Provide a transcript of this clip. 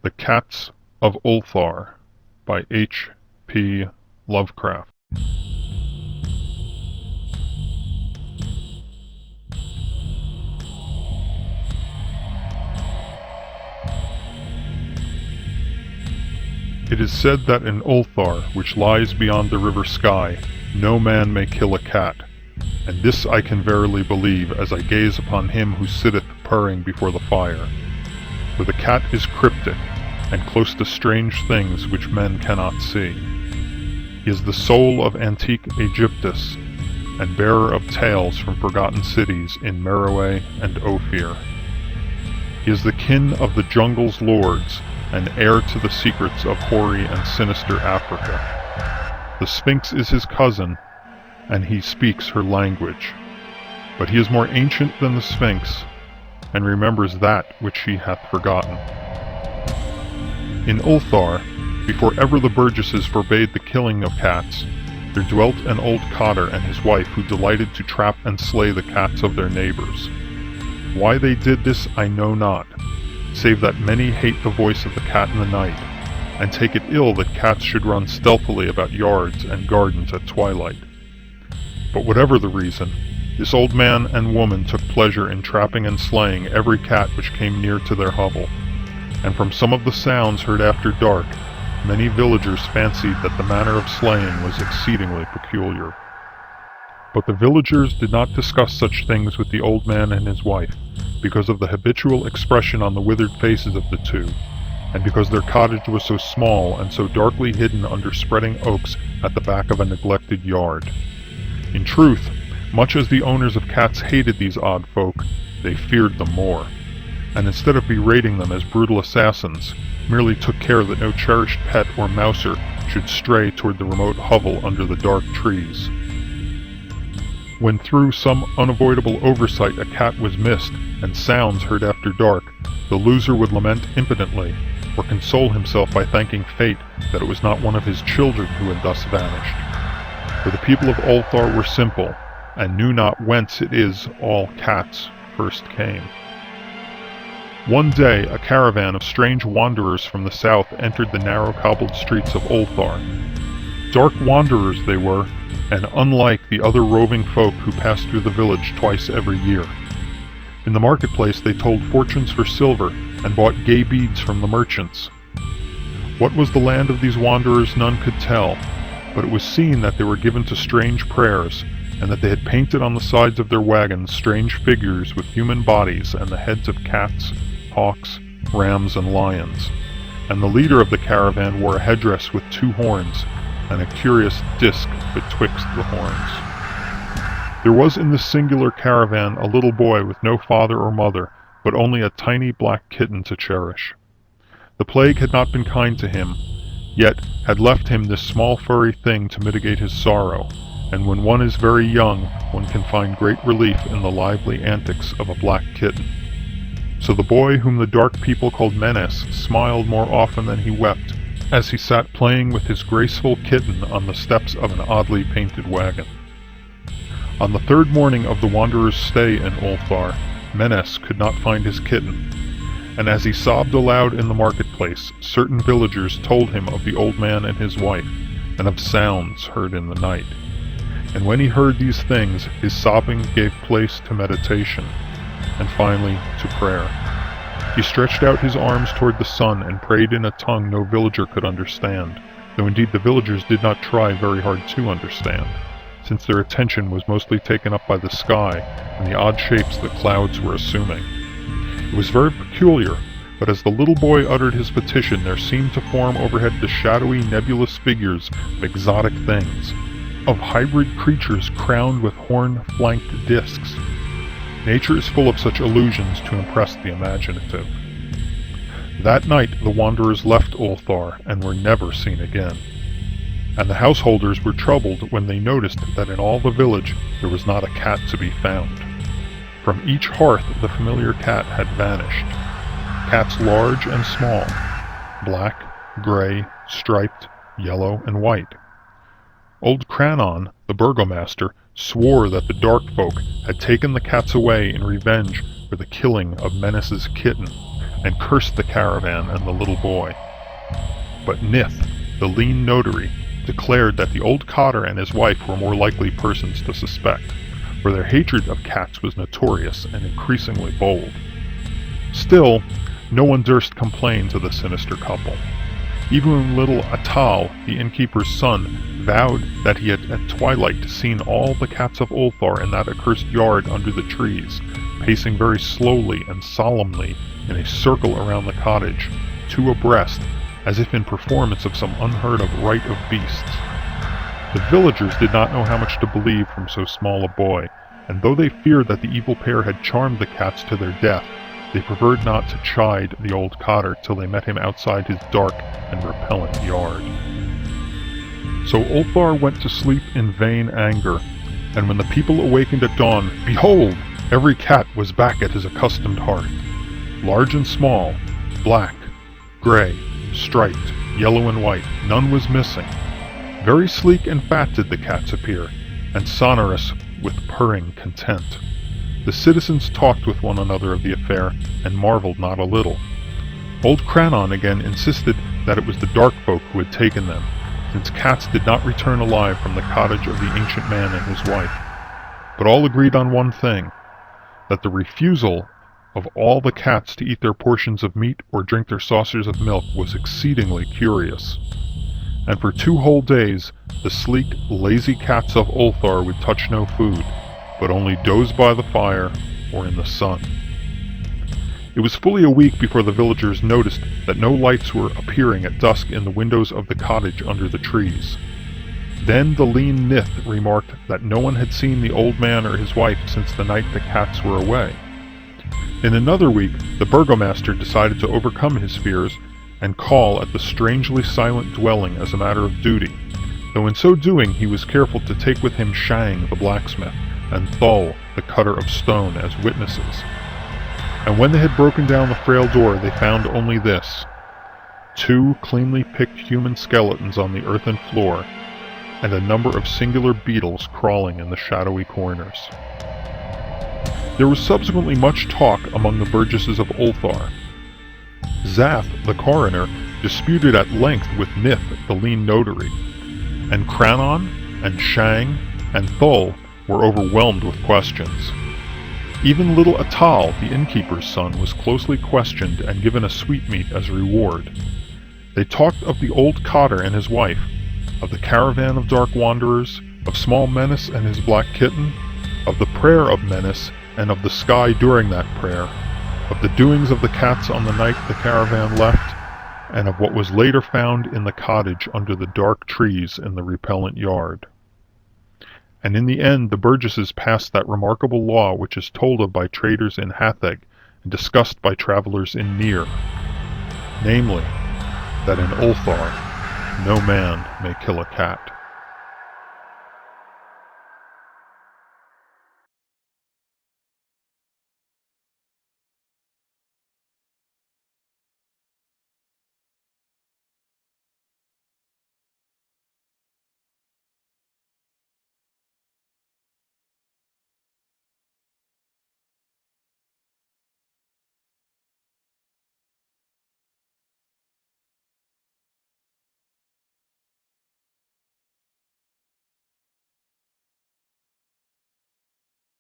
The Cats of Ulthar by H.P. Lovecraft. It is said that in Ulthar, which lies beyond the river Sky, no man may kill a cat, and this I can verily believe as I gaze upon him who sitteth purring before the fire. For the cat is cryptic, and close to strange things which men cannot see. He is the soul of antique Aegyptus, and bearer of tales from forgotten cities in Meroe and Ophir. He is the kin of the jungle's lords, and heir to the secrets of hoary and sinister Africa. The Sphinx is his cousin, and he speaks her language. But he is more ancient than the Sphinx, and remembers that which she hath forgotten. In Ulthar, before ever the burgesses forbade the killing of cats, there dwelt an old cotter and his wife who delighted to trap and slay the cats of their neighbors. Why they did this I know not, save that many hate the voice of the cat in the night, and take it ill that cats should run stealthily about yards and gardens at twilight. But whatever the reason, this old man and woman took pleasure in trapping and slaying every cat which came near to their hovel, and from some of the sounds heard after dark, many villagers fancied that the manner of slaying was exceedingly peculiar. But the villagers did not discuss such things with the old man and his wife, because of the habitual expression on the withered faces of the two, and because their cottage was so small and so darkly hidden under spreading oaks at the back of a neglected yard. In truth, much as the owners of cats hated these odd folk, they feared them more, and instead of berating them as brutal assassins, merely took care that no cherished pet or mouser should stray toward the remote hovel under the dark trees. When through some unavoidable oversight a cat was missed, and sounds heard after dark, the loser would lament impotently, or console himself by thanking fate that it was not one of his children who had thus vanished. For the people of Ulthar were simple, and knew not whence it is all cats first came. One day a caravan of strange wanderers from the south entered the narrow cobbled streets of Ulthar. Dark wanderers they were, and unlike the other roving folk who passed through the village twice every year. In the marketplace they told fortunes for silver, and bought gay beads from the merchants. What was the land of these wanderers none could tell, but it was seen that they were given to strange prayers, and that they had painted on the sides of their wagons strange figures with human bodies and the heads of cats, hawks, rams, and lions. And the leader of the caravan wore a headdress with 2 horns, and a curious disc betwixt the horns. There was in this singular caravan a little boy with no father or mother, but only a tiny black kitten to cherish. The plague had not been kind to him, yet had left him this small furry thing to mitigate his sorrow, and when one is very young, one can find great relief in the lively antics of a black kitten. So the boy, whom the dark people called Menace, smiled more often than he wept, as he sat playing with his graceful kitten on the steps of an oddly painted wagon. On the 3rd morning of the wanderer's stay in Ulthar, Menace could not find his kitten, and as he sobbed aloud in the marketplace, certain villagers told him of the old man and his wife, and of sounds heard in the night. And when he heard these things, his sobbing gave place to meditation, and finally to prayer. He stretched out his arms toward the sun and prayed in a tongue no villager could understand, though indeed the villagers did not try very hard to understand, since their attention was mostly taken up by the sky and the odd shapes the clouds were assuming. It was very peculiar, but as the little boy uttered his petition, there seemed to form overhead the shadowy, nebulous figures of exotic things, of hybrid creatures crowned with horn-flanked discs. Nature is full of such illusions to impress the imaginative. That night the wanderers left Ulthar and were never seen again. And the householders were troubled when they noticed that in all the village there was not a cat to be found. From each hearth the familiar cat had vanished. Cats large and small, black, gray, striped, yellow, and white. Old Cranon, the burgomaster, swore that the dark folk had taken the cats away in revenge for the killing of Menace's kitten, and cursed the caravan and the little boy. But Nith, the lean notary, declared that the old cotter and his wife were more likely persons to suspect, for their hatred of cats was notorious and increasingly bold. Still, no one durst complain to the sinister couple. Even when little Atal, the innkeeper's son, vowed that he had at twilight seen all the cats of Ulthar in that accursed yard under the trees, pacing very slowly and solemnly in a circle around the cottage, two abreast, as if in performance of some unheard-of rite of beasts. The villagers did not know how much to believe from so small a boy, and though they feared that the evil pair had charmed the cats to their death, they preferred not to chide the old cotter till they met him outside his dark and repellent yard. So Ulthar went to sleep in vain anger, and when the people awakened at dawn, behold! Every cat was back at his accustomed hearth. Large and small, black, gray, striped, yellow and white, none was missing. Very sleek and fat did the cats appear, and sonorous with purring content. The citizens talked with one another of the affair, and marveled not a little. Old Crannon again insisted that it was the dark folk who had taken them, since cats did not return alive from the cottage of the ancient man and his wife. But all agreed on one thing, that the refusal of all the cats to eat their portions of meat or drink their saucers of milk was exceedingly curious. And for 2 whole days, the sleek, lazy cats of Ulthar would touch no food, but only doze by the fire or in the sun. It was fully a week before the villagers noticed that no lights were appearing at dusk in the windows of the cottage under the trees. Then the lean Nith remarked that no one had seen the old man or his wife since the night the cats were away. In another week, the burgomaster decided to overcome his fears and call at the strangely silent dwelling as a matter of duty, though in so doing he was careful to take with him Shang the blacksmith and Thul the cutter of stone as witnesses. And when they had broken down the frail door, they found only this: 2 cleanly picked human skeletons on the earthen floor, and a number of singular beetles crawling in the shadowy corners. There was subsequently much talk among the burgesses of Ulthar. Zath, the coroner, disputed at length with Nith, the lean notary, and Crannon, and Shang, and Thul were overwhelmed with questions. Even little Atal, the innkeeper's son, was closely questioned and given a sweetmeat as a reward. They talked of the old cotter and his wife, of the caravan of dark wanderers, of small Menace and his black kitten, of the prayer of Menace and of the sky during that prayer, of the doings of the cats on the night the caravan left, and of what was later found in the cottage under the dark trees in the repellent yard. And in the end the burgesses passed that remarkable law which is told of by traders in Hatheg and discussed by travelers in Nir, namely, that in Ulthar no man may kill a cat.